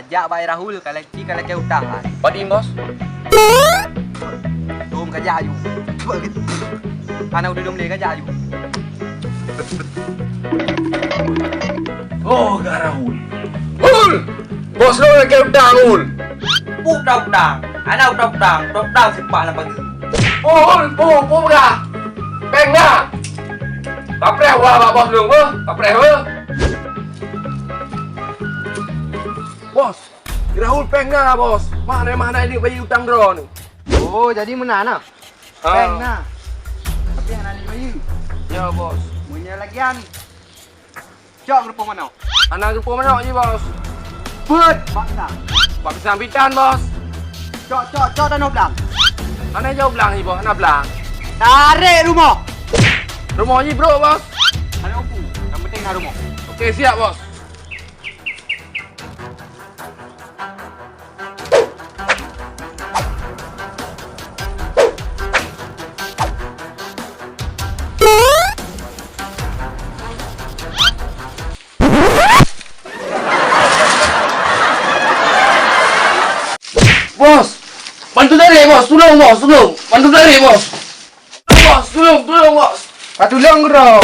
Ajak Bay Rahul kalau ke hutang kan. Padim bos. Dum kerja you. Anak udah dum dia kerja you. Oh, Kak Rahul. Hul! Bos lu nak hutang, Hul. Hutang. Anak hutang sepak lah pagi. Oh, Hul, pum dah. Peng dah. Tak pernah wah bos lu ke? Tak pernah ke? Bos, Rahul peng dah bos. Mana ini bayi hutang draw ni. Oh, jadi mana nak? Peng nak. Tapi anak ni bayi. Ya bos. Punya lagian. Cok grupo mana? Anak grupo mana je bos? Put bangsa. Bang sambitan bos. Cok dan oblang. Anak jauh belang ni bos, anak belang. Tarik rumah. Rumah ni bro bos. Ada opu. Yang penting nak rumah. Okey siap bos. Bos, bantu tarik bos, tolong bos, tolong. Bantu tarik bos. Bos, tolong bos. Patulong bro.